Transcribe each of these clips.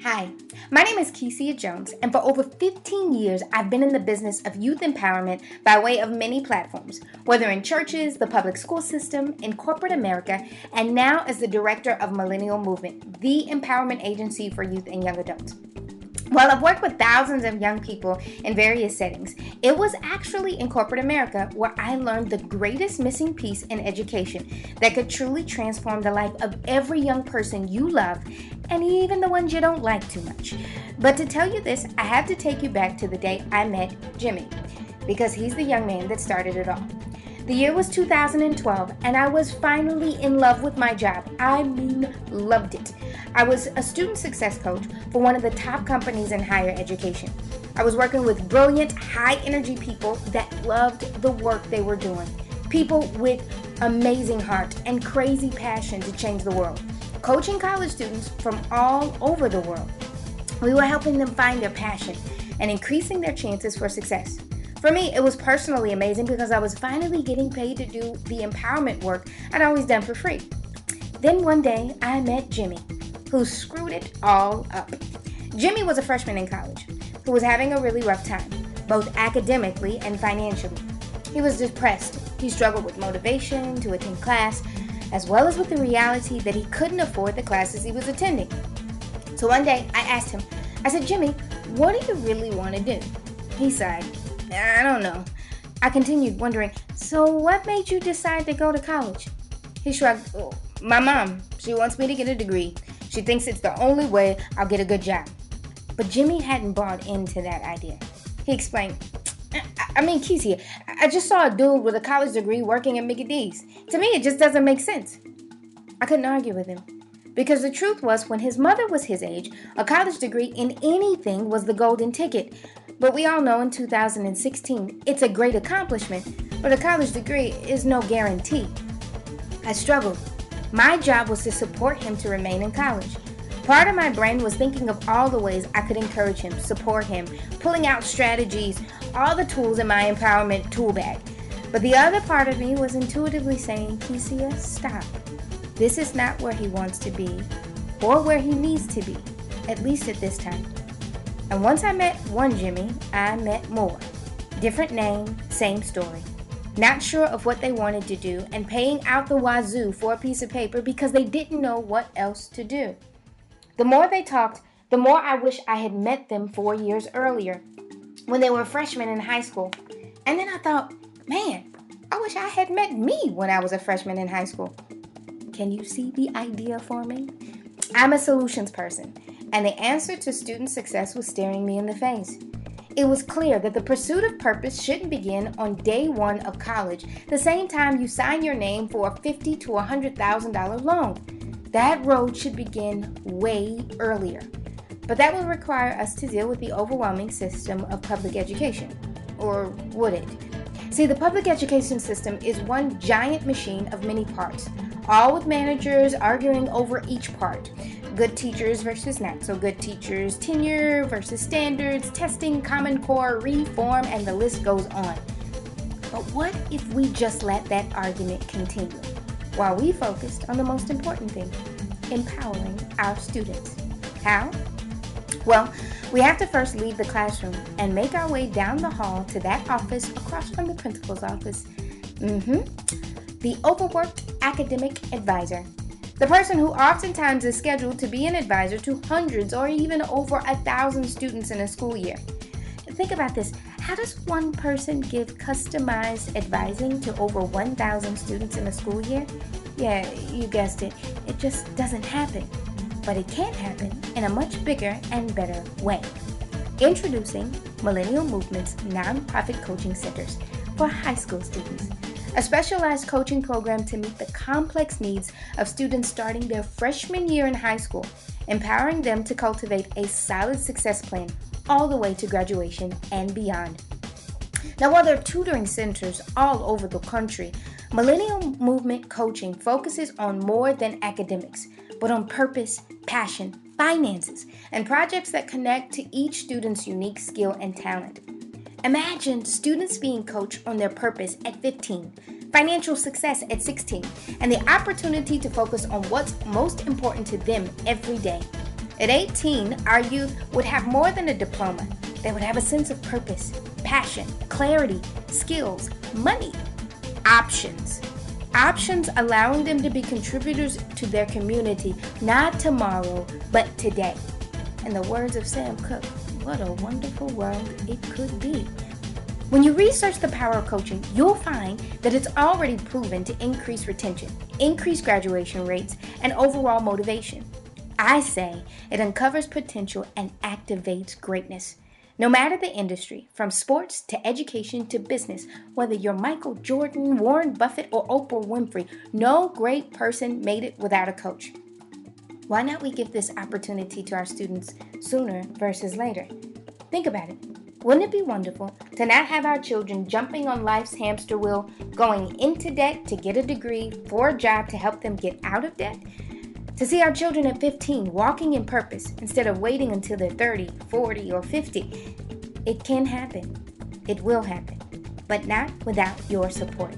Hi, my name is Kesia Jones, and for over 15 years, I've been in the business of youth empowerment by way of many platforms, whether in churches, the public school system, in corporate America, and now as the director of Millennial Movement, the empowerment agency for youth and young adults. While I've worked with thousands of young people in various settings, it was actually in corporate America where I learned the greatest missing piece in education that could truly transform the life of every young person you love and even the ones you don't like too much. But to tell you this, I have to take you back to the day I met Jimmy, because he's the young man that started it all. The year was 2012, and I was finally in love with my job. I mean, loved it. I was a student success coach for one of the top companies in higher education. I was working with brilliant, high-energy people that loved the work they were doing. People with amazing heart and crazy passion to change the world. Coaching college students from all over the world. We were helping them find their passion and increasing their chances for success. For me, it was personally amazing because I was finally getting paid to do the empowerment work I'd always done for free. Then one day, I met Jimmy, who screwed it all up. Jimmy was a freshman in college who was having a really rough time, both academically and financially. He was depressed. He struggled with motivation to attend class, as well as with the reality that he couldn't afford the classes he was attending. So one day, I asked him, I said, Jimmy, what do you really want to do? He sighed. I don't know. I continued wondering, so what made you decide to go to college? He shrugged. Oh, my mom, she wants me to get a degree. She thinks it's the only way I'll get a good job. But Jimmy hadn't bought into that idea. He explained, Kesia, I just saw a dude with a college degree working at Mickey D's. To me, it just doesn't make sense. I couldn't argue with him. Because the truth was, when his mother was his age, a college degree in anything was the golden ticket. But we all know in 2016, it's a great accomplishment, but a college degree is no guarantee. I struggled. My job was to support him to remain in college. Part of my brain was thinking of all the ways I could encourage him, support him, pulling out strategies, all the tools in my empowerment tool bag. But the other part of me was intuitively saying, Kesia, stop. This is not where he wants to be or where he needs to be, at least at this time. And once I met one Jimmy, I met more. Different name, same story. Not sure of what they wanted to do and paying out the wazoo for a piece of paper because they didn't know what else to do. The more they talked, the more I wish I had met them 4 years earlier when they were freshmen in high school. And then I thought, man, I wish I had met me when I was a freshman in high school. Can you see the idea forming? I'm a solutions person, and the answer to student success was staring me in the face. It was clear that the pursuit of purpose shouldn't begin on day one of college, the same time you sign your name for a $50,000 to $100,000 loan. That road should begin way earlier. But that would require us to deal with the overwhelming system of public education. Or would it? See, the public education system is one giant machine of many parts, all with managers arguing over each part. Good teachers versus not so good teachers, tenure versus standards, testing, Common Core, reform, and the list goes on. But what if we just let that argument continue while we focused on the most important thing, empowering our students? How? Well, we have to first leave the classroom and make our way down the hall to that office across from the principal's office. The overworked academic advisor. The person who oftentimes is scheduled to be an advisor to hundreds or even over 1,000 students in a school year. Think about this. How does one person give customized advising to over 1,000 students in a school year? Yeah, you guessed it. It just doesn't happen. But it can happen in a much bigger and better way. Introducing Millennial Movement's nonprofit coaching centers for high school students. A specialized coaching program to meet the complex needs of students starting their freshman year in high school, empowering them to cultivate a solid success plan all the way to graduation and beyond. Now, while there are tutoring centers all over the country, Millennial Movement Coaching focuses on more than academics, but on purpose, passion, finances, and projects that connect to each student's unique skill and talent. Imagine students being coached on their purpose at 15, financial success at 16, and the opportunity to focus on what's most important to them every day. At 18, our youth would have more than a diploma. They would have a sense of purpose, passion, clarity, skills, money, options. Options allowing them to be contributors to their community, not tomorrow, but today. In the words of Sam Cooke, what a wonderful world it could be. When you research the power of coaching, you'll find that it's already proven to increase retention, increase graduation rates, and overall motivation. I say it uncovers potential and activates greatness. No matter the industry, from sports to education to business, whether you're Michael Jordan, Warren Buffett, or Oprah Winfrey, no great person made it without a coach. Why not we give this opportunity to our students sooner versus later? Think about it. Wouldn't it be wonderful to not have our children jumping on life's hamster wheel, going into debt to get a degree for a job to help them get out of debt? To see our children at 15 walking in purpose instead of waiting until they're 30, 40, or 50. It can happen. It will happen. But not without your support.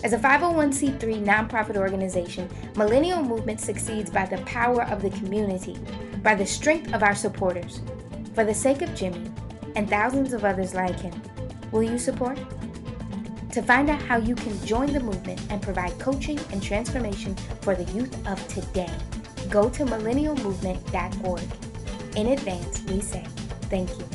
As a 501c3 nonprofit organization, Millennial Movement succeeds by the power of the community, by the strength of our supporters. For the sake of Jimmy and thousands of others like him, will you support? To find out how you can join the movement and provide coaching and transformation for the youth of today, go to millennialmovement.org. In advance, we say thank you.